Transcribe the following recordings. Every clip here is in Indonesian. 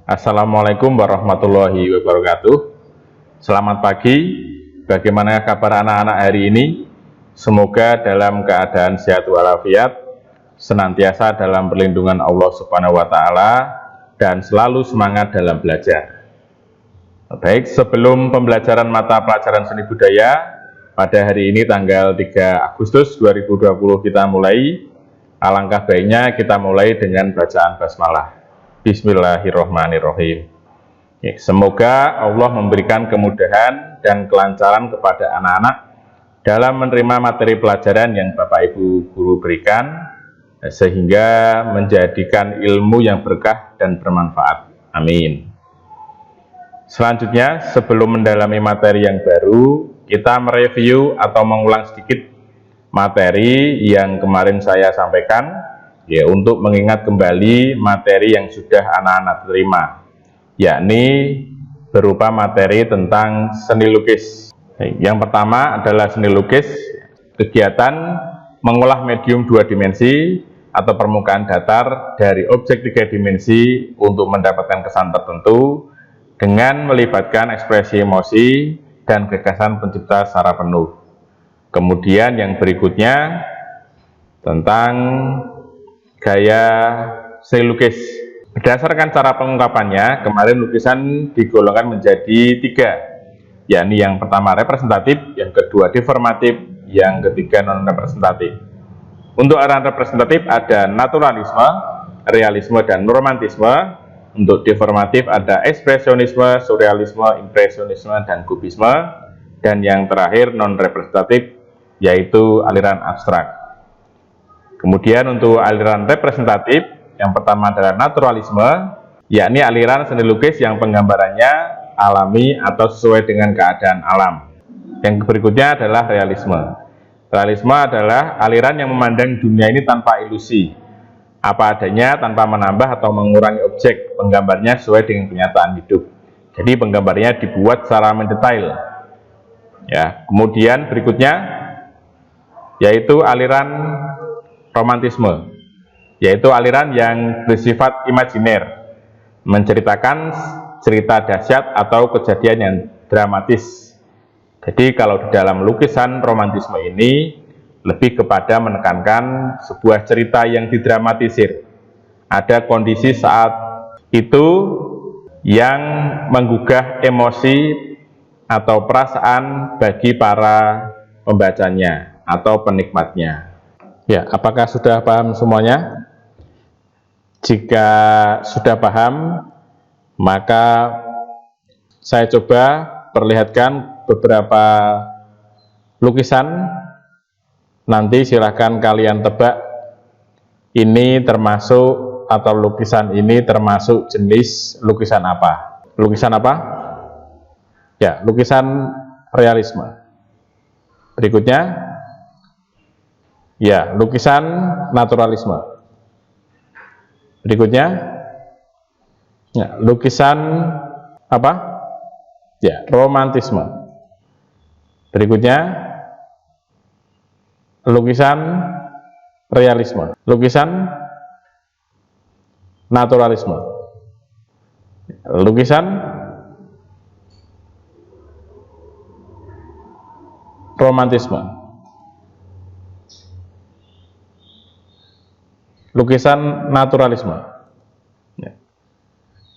Assalamualaikum warahmatullahi wabarakatuh. Selamat pagi. Bagaimana kabar anak-anak hari ini? Semoga dalam keadaan sehat walafiat, senantiasa dalam perlindungan Allah Subhanahu wa Ta'ala, dan selalu semangat dalam belajar. Baik, sebelum pembelajaran mata pelajaran seni budaya, pada hari ini tanggal 3 Agustus 2020 kita mulai. Alangkah baiknya kita mulai dengan bacaan basmalah. Bismillahirrahmanirrahim. Semoga Allah memberikan kemudahan dan kelancaran kepada anak-anak dalam menerima materi pelajaran yang Bapak Ibu Guru berikan, sehingga menjadikan ilmu yang berkah dan bermanfaat. Amin. Selanjutnya, sebelum mendalami materi yang baru, kita mereview atau mengulang sedikit materi yang kemarin saya sampaikan, untuk mengingat kembali materi yang sudah anak-anak terima, yakni berupa materi tentang seni lukis. Yang pertama adalah seni lukis, kegiatan mengolah medium 2 dimensi atau permukaan datar dari objek 3 dimensi untuk mendapatkan kesan tertentu dengan melibatkan ekspresi emosi dan gagasan pencipta secara penuh. Kemudian yang berikutnya tentang gaya seni lukis. Berdasarkan cara pengungkapannya, kemarin lukisan digolongkan menjadi 3, yakni yang pertama representatif, yang kedua deformatif, yang ketiga non-representatif. Untuk aliran representatif ada naturalisme, realisme, dan romantisme. Untuk deformatif ada ekspresionisme, surrealisme, impresionisme, dan kubisme. Dan yang terakhir non-representatif, yaitu aliran abstrak. Kemudian untuk aliran representatif, yang pertama adalah naturalisme, yakni aliran seni lukis yang penggambarannya alami atau sesuai dengan keadaan alam. Yang berikutnya adalah realisme. Realisme adalah aliran yang memandang dunia ini tanpa ilusi, apa adanya, tanpa menambah atau mengurangi objek, penggambarnya sesuai dengan kenyataan hidup. Jadi penggambarnya dibuat secara mendetail. Kemudian berikutnya yaitu aliran romantisme, yaitu aliran yang bersifat imajiner, menceritakan cerita dahsyat atau kejadian yang dramatis. Jadi kalau di dalam lukisan romantisme ini lebih kepada menekankan sebuah cerita yang didramatisir. Ada kondisi saat itu yang menggugah emosi atau perasaan bagi para pembacanya atau penikmatnya. Apakah sudah paham semuanya? Jika sudah paham, maka saya coba perlihatkan beberapa lukisan. Nanti silahkan kalian tebak ini termasuk, atau lukisan ini termasuk jenis lukisan apa? Lukisan apa? Lukisan realisme. Berikutnya, lukisan naturalisme. Berikutnya, lukisan apa? Romantisme. Berikutnya, lukisan realisme. Lukisan naturalisme. Lukisan romantisme. Lukisan naturalisme.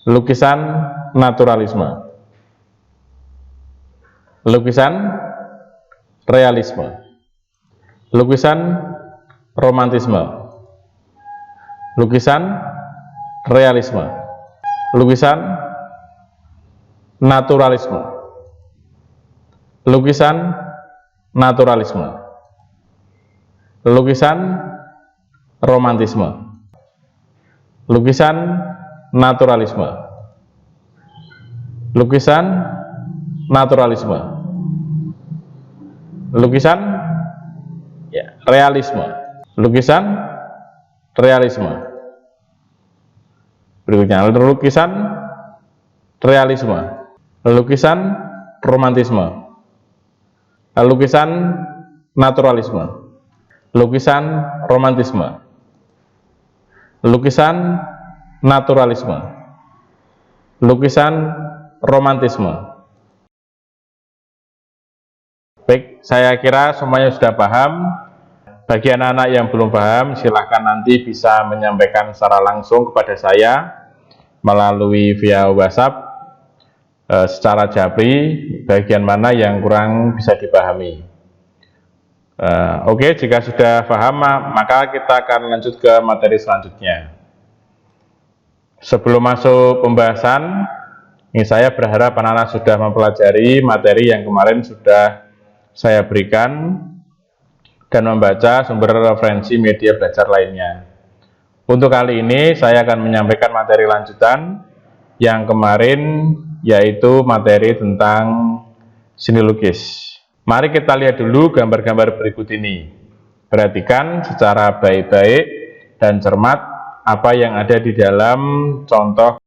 Lukisan naturalisme. Lukisan realisme. Lukisan romantisme. Lukisan realisme. Lukisan naturalisme. Lukisan naturalisme. Lukisan romantisme. Lukisan naturalisme. Lukisan naturalisme. Lukisan realisme. Lukisan realisme. Berikutnya lukisan realisme. Lukisan romantisme. Lukisan naturalisme. Lukisan romantisme. Lukisan naturalisme. lukisan romantisme. Baik, saya kira semuanya sudah paham. Bagi anak-anak yang belum paham, silahkan nanti bisa menyampaikan secara langsung kepada saya melalui via WhatsApp secara japri, bagian mana yang kurang bisa dipahami. Oke, jika sudah paham, maka kita akan lanjut ke materi selanjutnya. Sebelum masuk pembahasan, ini saya berharap anak-anak sudah mempelajari materi yang kemarin sudah saya berikan dan membaca sumber referensi media belajar lainnya. Untuk kali ini saya akan menyampaikan materi lanjutan yang kemarin, yaitu materi tentang seni lukis. Mari kita lihat dulu gambar-gambar berikut ini. Perhatikan secara baik-baik dan cermat apa yang ada di dalam contoh.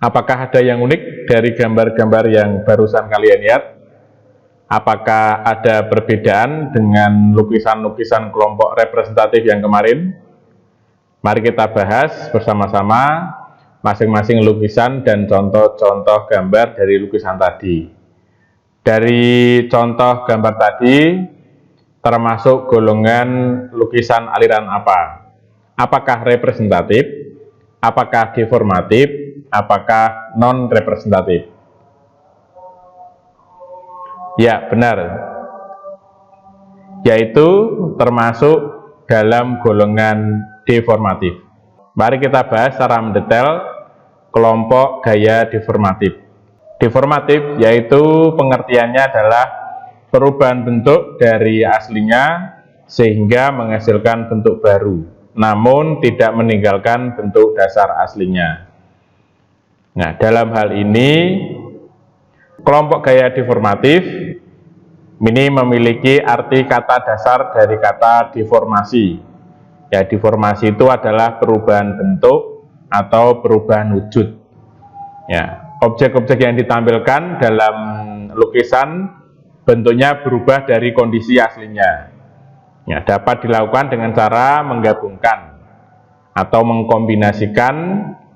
Apakah ada yang unik dari gambar-gambar yang barusan kalian lihat? Apakah ada perbedaan dengan lukisan-lukisan kelompok representatif yang kemarin? Mari kita bahas bersama-sama masing-masing lukisan dan contoh-contoh gambar dari lukisan tadi. Dari contoh gambar tadi, termasuk golongan lukisan aliran apa? Apakah representatif? Apakah deformatif? Apakah non-representatif? Ya, benar. Yaitu termasuk dalam golongan deformatif. Mari kita bahas secara mendetail kelompok gaya deformatif. Deformatif yaitu pengertiannya adalah perubahan bentuk dari aslinya sehingga menghasilkan bentuk baru, namun tidak meninggalkan bentuk dasar aslinya. Nah, dalam hal ini kelompok gaya deformatif ini memiliki arti kata dasar dari kata deformasi. Ya, deformasi itu adalah perubahan bentuk atau perubahan wujud. Ya, objek-objek yang ditampilkan dalam lukisan bentuknya berubah dari kondisi aslinya. Ya, dapat dilakukan dengan cara menggabungkan atau mengkombinasikan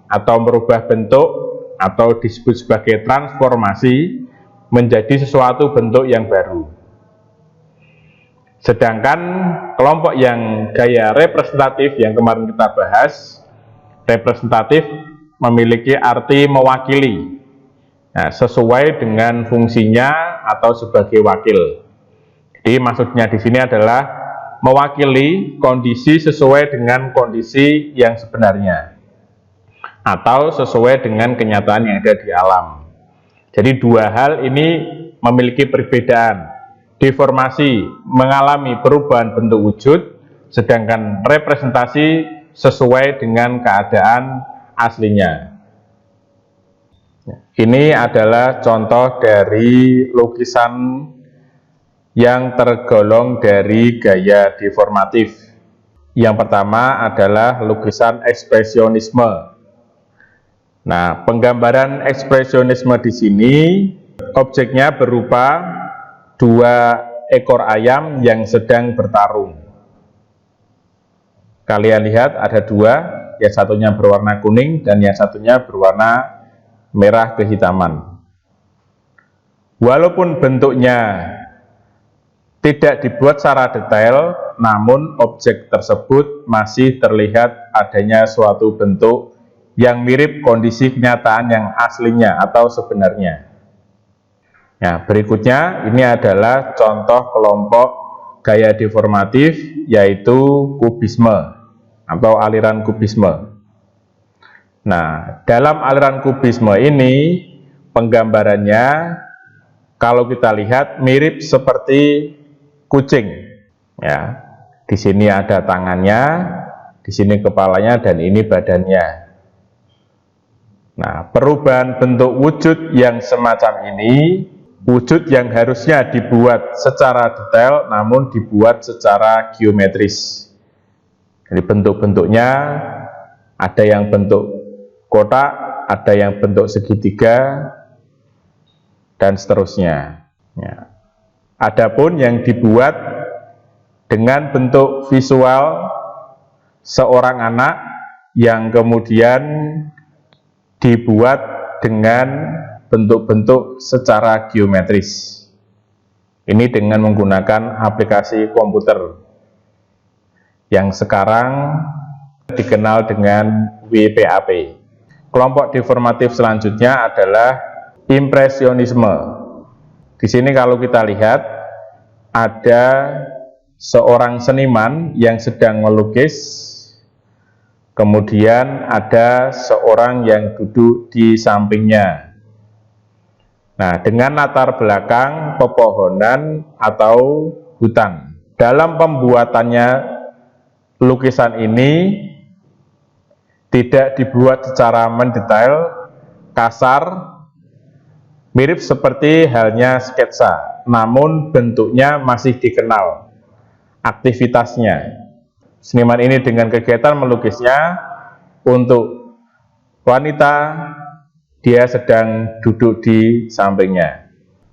atau merubah bentuk atau disebut sebagai transformasi menjadi sesuatu bentuk yang baru. Sedangkan kelompok yang gaya representatif yang kemarin kita bahas, representatif memiliki arti mewakili, nah, sesuai dengan fungsinya atau sebagai wakil. Jadi maksudnya di sini adalah mewakili kondisi sesuai dengan kondisi yang sebenarnya, atau sesuai dengan kenyataan yang ada di alam. Jadi dua hal ini memiliki perbedaan. Deformasi mengalami perubahan bentuk wujud, sedangkan representasi sesuai dengan keadaan aslinya. Ini adalah contoh dari lukisan yang tergolong dari gaya deformatif. Yang pertama adalah lukisan ekspresionisme. Nah, penggambaran ekspresionisme di sini objeknya berupa dua ekor ayam yang sedang bertarung. Kalian lihat ada dua, yang satunya berwarna kuning dan yang satunya berwarna merah kehitaman. Walaupun bentuknya tidak dibuat secara detail, namun objek tersebut masih terlihat adanya suatu bentuk yang mirip kondisi kenyataan yang aslinya atau sebenarnya. Nah, berikutnya ini adalah contoh kelompok gaya deformatif, yaitu kubisme atau aliran kubisme. Nah, dalam aliran kubisme ini penggambarannya kalau kita lihat mirip seperti kucing. Ya, di sini ada tangannya, di sini kepalanya, dan ini badannya. Nah, perubahan bentuk wujud yang semacam ini, wujud yang harusnya dibuat secara detail, namun dibuat secara geometris. Jadi bentuk-bentuknya ada yang bentuk kotak, ada yang bentuk segitiga, dan seterusnya. Ya. Adapun yang dibuat dengan bentuk visual seorang anak yang kemudian dibuat dengan bentuk-bentuk secara geometris. Ini dengan menggunakan aplikasi komputer yang sekarang dikenal dengan WPAP. Kelompok deformatif selanjutnya adalah impresionisme. Di sini kalau kita lihat ada seorang seniman yang sedang melukis, kemudian ada seorang yang duduk di sampingnya. Nah, dengan latar belakang pepohonan atau hutan. Dalam pembuatannya, lukisan ini tidak dibuat secara mendetail, kasar, mirip seperti halnya sketsa, namun bentuknya masih dikenal, aktivitasnya. Seniman ini dengan kegiatan melukisnya untuk wanita, dia sedang duduk di sampingnya.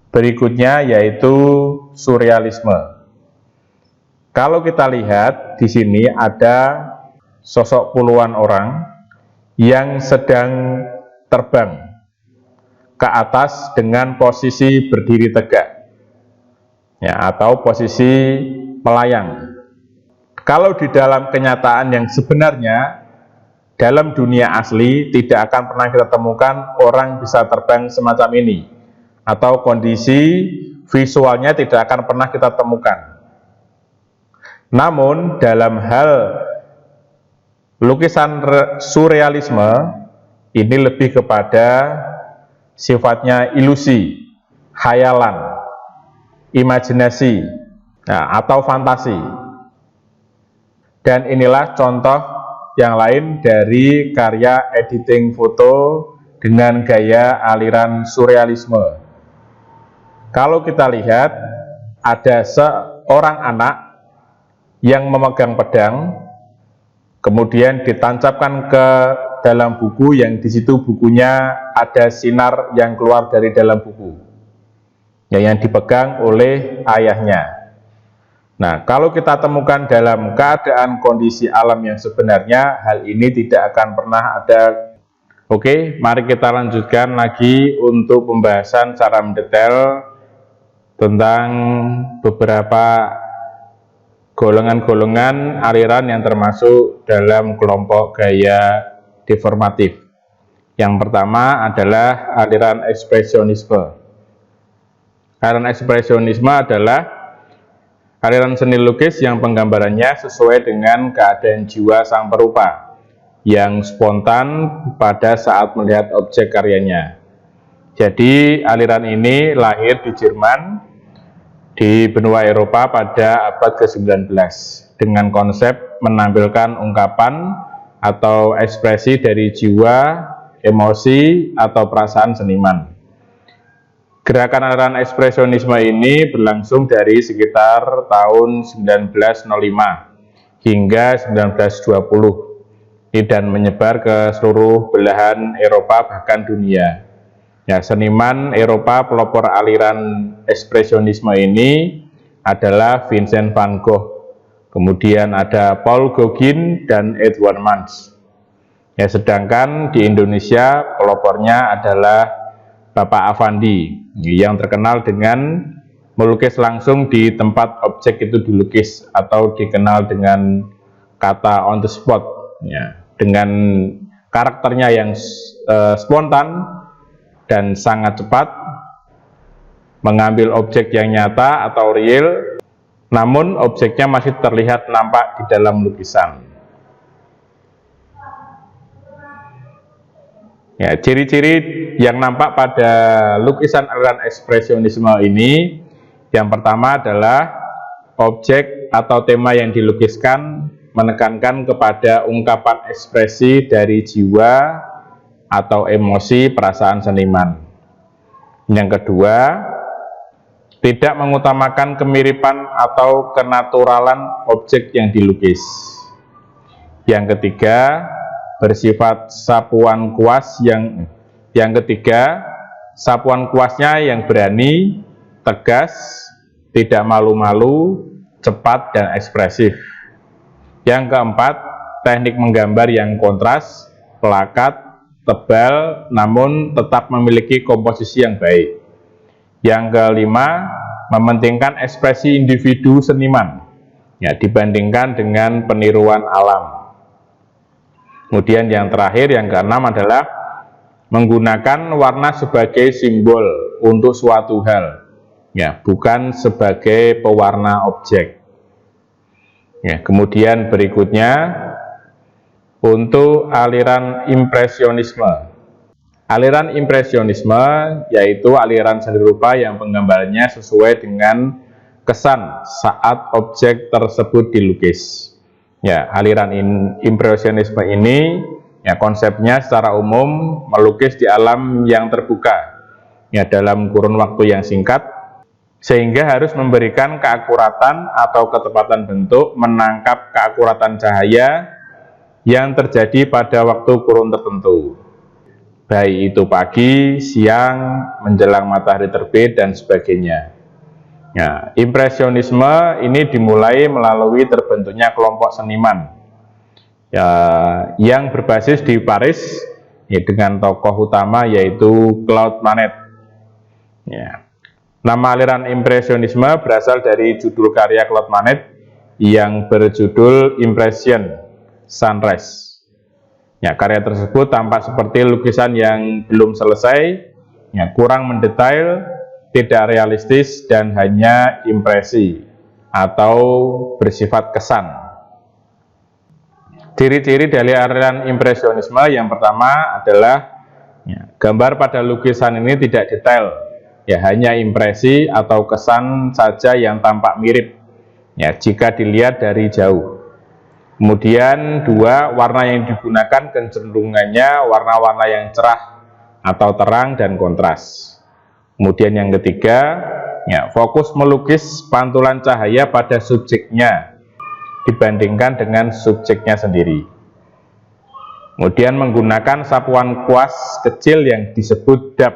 Berikutnya yaitu surrealisme. Kalau kita lihat di sini ada sosok puluhan orang yang sedang terbang ke atas dengan posisi berdiri tegak, ya, atau posisi melayang. Kalau di dalam kenyataan yang sebenarnya, dalam dunia asli tidak akan pernah kita temukan orang bisa terbang semacam ini, atau kondisi visualnya tidak akan pernah kita temukan. Namun dalam hal lukisan surrealisme ini lebih kepada sifatnya ilusi, khayalan, imajinasi, atau fantasi. Dan inilah contoh yang lain dari karya editing foto dengan gaya aliran surrealisme. Kalau kita lihat, ada seorang anak yang memegang pedang, kemudian ditancapkan ke dalam buku yang di situ bukunya ada sinar yang keluar dari dalam buku, yang dipegang oleh ayahnya. Nah, kalau kita temukan dalam keadaan kondisi alam yang sebenarnya, hal ini tidak akan pernah ada. Oke, mari kita lanjutkan lagi untuk pembahasan secara mendetail tentang beberapa golongan-golongan aliran yang termasuk dalam kelompok gaya deformatif. Yang pertama adalah aliran ekspresionisme. Aliran ekspresionisme adalah aliran seni lukis yang penggambarannya sesuai dengan keadaan jiwa sang perupa, yang spontan pada saat melihat objek karyanya. Jadi aliran ini lahir di Jerman, di benua Eropa pada abad ke-19 dengan konsep menampilkan ungkapan atau ekspresi dari jiwa, emosi, atau perasaan seniman. Gerakan aliran ekspresionisme ini berlangsung dari sekitar tahun 1905 hingga 1920 dan menyebar ke seluruh belahan Eropa bahkan dunia. Ya, seniman Eropa pelopor aliran ekspresionisme ini adalah Vincent van Gogh, kemudian ada Paul Gauguin dan Edward Munch. Ya, sedangkan di Indonesia pelopornya adalah Bapak Avandi yang terkenal dengan melukis langsung di tempat objek itu dilukis, atau dikenal dengan kata on the spot, ya, dengan karakternya yang spontan dan sangat cepat, mengambil objek yang nyata atau real, namun objeknya masih terlihat nampak di dalam lukisan. Ya, ciri-ciri yang nampak pada lukisan aliran ekspresionisme ini, yang pertama adalah objek atau tema yang dilukiskan menekankan kepada ungkapan ekspresi dari jiwa atau emosi perasaan seniman. Yang kedua, tidak mengutamakan kemiripan atau kenaturalan objek yang dilukis. Yang ketiga, bersifat sapuan kuas yang ketiga, sapuan kuasnya yang berani, tegas, tidak malu-malu, cepat dan ekspresif. Yang keempat, teknik menggambar yang kontras, pelakat, tebal, namun tetap memiliki komposisi yang baik. Yang kelima, mementingkan ekspresi individu seniman, ya, dibandingkan dengan peniruan alam. Kemudian yang terakhir, yang keenam adalah menggunakan warna sebagai simbol untuk suatu hal, ya, bukan sebagai pewarna objek. Ya, kemudian berikutnya untuk aliran impresionisme. Aliran impresionisme yaitu aliran seni rupa yang penggambarannya sesuai dengan kesan saat objek tersebut dilukis. Ya, aliran impresionisme ini, ya, konsepnya secara umum melukis di alam yang terbuka, ya, dalam kurun waktu yang singkat, sehingga harus memberikan keakuratan atau ketepatan bentuk, menangkap keakuratan cahaya yang terjadi pada waktu kurun tertentu, baik itu pagi, siang, menjelang matahari terbit, dan sebagainya. Nah, impresionisme ini dimulai melalui terbentuknya kelompok seniman, ya, yang berbasis di Paris, ya, dengan tokoh utama yaitu Claude Monet. Ya. Nama aliran impresionisme berasal dari judul karya Claude Monet yang berjudul Impression Sunrise. Ya, karya tersebut tampak seperti lukisan yang belum selesai, ya, kurang mendetail, tidak realistis, dan hanya impresi atau bersifat kesan. Ciri-ciri dari aliran impresionisme yang pertama adalah, ya, gambar pada lukisan ini tidak detail, ya, hanya impresi atau kesan saja yang tampak mirip, ya, jika dilihat dari jauh. Kemudian dua, warna yang digunakan kecenderungannya warna-warna yang cerah atau terang dan kontras. Kemudian yang ketiga, ya, fokus melukis pantulan cahaya pada subjeknya dibandingkan dengan subjeknya sendiri. Kemudian menggunakan sapuan kuas kecil yang disebut dab,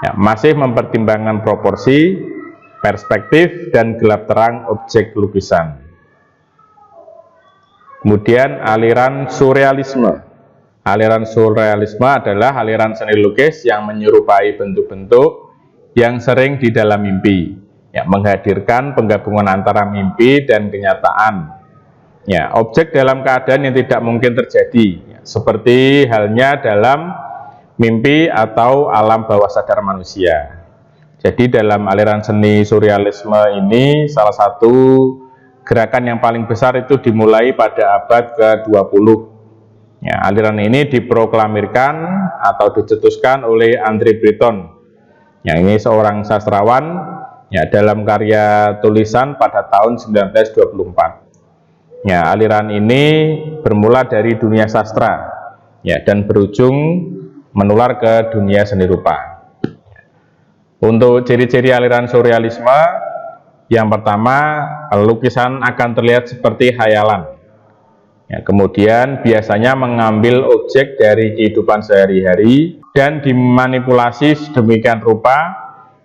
ya, masih mempertimbangkan proporsi, perspektif, dan gelap terang objek lukisan. Kemudian aliran surrealisme. Aliran surrealisme adalah aliran seni lukis yang menyerupai bentuk-bentuk yang sering di dalam mimpi, ya, menghadirkan penggabungan antara mimpi dan kenyataan, ya, objek dalam keadaan yang tidak mungkin terjadi, ya, seperti halnya dalam mimpi atau alam bawah sadar manusia. Jadi dalam aliran seni surrealisme ini, salah satu gerakan yang paling besar itu dimulai pada abad ke-20. Ya, aliran ini diproklamirkan atau dicetuskan oleh André Breton, yang ini seorang sastrawan, ya, dalam karya tulisan pada tahun 1924. Ya, aliran ini bermula dari dunia sastra, ya, dan berujung menular ke dunia seni rupa. Untuk ciri-ciri aliran surrealisme, yang pertama, lukisan akan terlihat seperti khayalan. Ya, kemudian biasanya mengambil objek dari kehidupan sehari-hari dan dimanipulasi sedemikian rupa,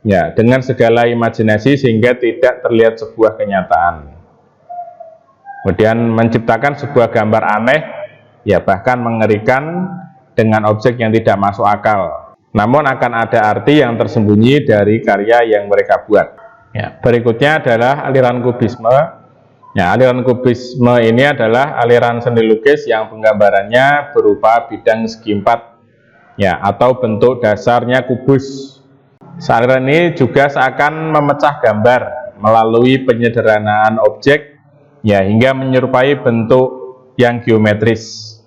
ya, dengan segala imajinasi sehingga tidak terlihat sebuah kenyataan. Kemudian menciptakan sebuah gambar aneh, ya, bahkan mengerikan dengan objek yang tidak masuk akal. namun akan ada arti yang tersembunyi dari karya yang mereka buat. Ya, berikutnya adalah aliran kubisme. Ya, aliran kubisme ini adalah aliran seni lukis yang penggambarannya berupa bidang segi empat, ya, atau bentuk dasarnya kubus. Aliran ini juga seakan memecah gambar melalui penyederhanaan objek, ya, hingga menyerupai bentuk yang geometris.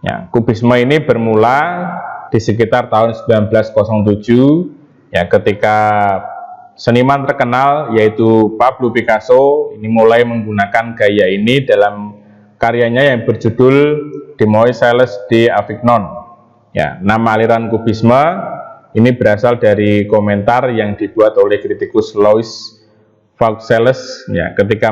Ya, kubisme ini bermula di sekitar tahun 1907, ya, ketika seniman terkenal yaitu Pablo Picasso ini mulai menggunakan gaya ini dalam karyanya yang berjudul Demoiselles d'Avignon. Ya, nama aliran kubisme ini berasal dari komentar yang dibuat oleh kritikus Louis Vauxelles, ya, ketika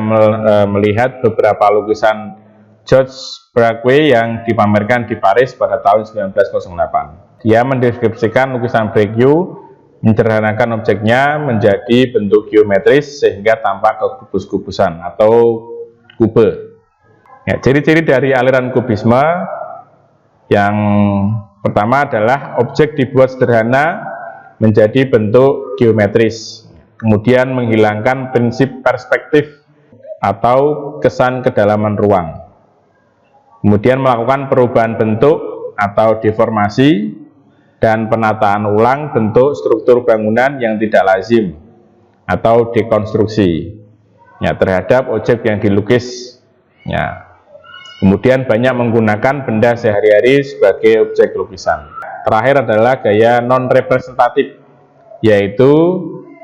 melihat beberapa lukisan George Braque yang dipamerkan di Paris pada tahun 1908. Dia mendeskripsikan lukisan Braque, menyederhanakan objeknya menjadi bentuk geometris sehingga tampak kekubus-kubusan atau kube. Ya, ciri-ciri dari aliran kubisme yang pertama adalah objek dibuat sederhana menjadi bentuk geometris, kemudian menghilangkan prinsip perspektif atau kesan kedalaman ruang, kemudian melakukan perubahan bentuk atau deformasi dan penataan ulang bentuk struktur bangunan yang tidak lazim atau dekonstruksi, ya, terhadap objek yang dilukis. Ya. Kemudian banyak menggunakan benda sehari-hari sebagai objek lukisan. Terakhir adalah gaya non-representatif, yaitu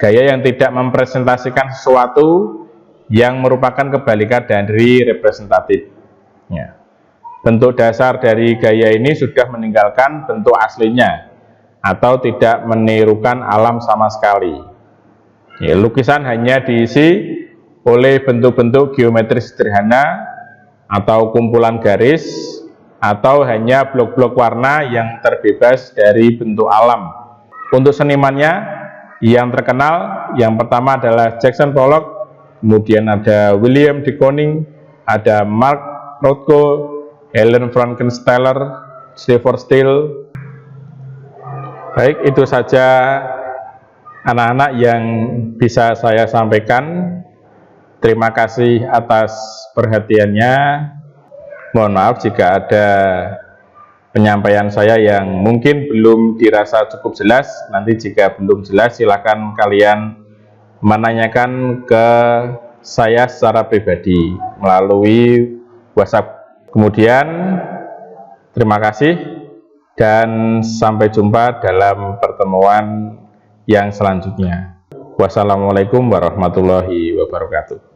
gaya yang tidak mempresentasikan sesuatu yang merupakan kebalikan dari representatif. Ya. Bentuk dasar dari gaya ini sudah meninggalkan bentuk aslinya atau tidak menirukan alam sama sekali. Ya, lukisan hanya diisi oleh bentuk-bentuk geometris sederhana atau kumpulan garis, atau hanya blok-blok warna yang terbebas dari bentuk alam. Untuk senimannya yang terkenal, yang pertama adalah Jackson Pollock, kemudian ada William de Kooning, ada Mark Rothko, Helen Frankensteller, Stefan Steele. Baik, itu saja anak-anak yang bisa saya sampaikan. Terima kasih atas perhatiannya. Mohon maaf jika ada penyampaian saya yang mungkin belum dirasa cukup jelas. Nanti jika belum jelas, silakan kalian menanyakan ke saya secara pribadi melalui WhatsApp. Kemudian terima kasih dan sampai jumpa dalam pertemuan yang selanjutnya. Wassalamualaikum warahmatullahi wabarakatuh.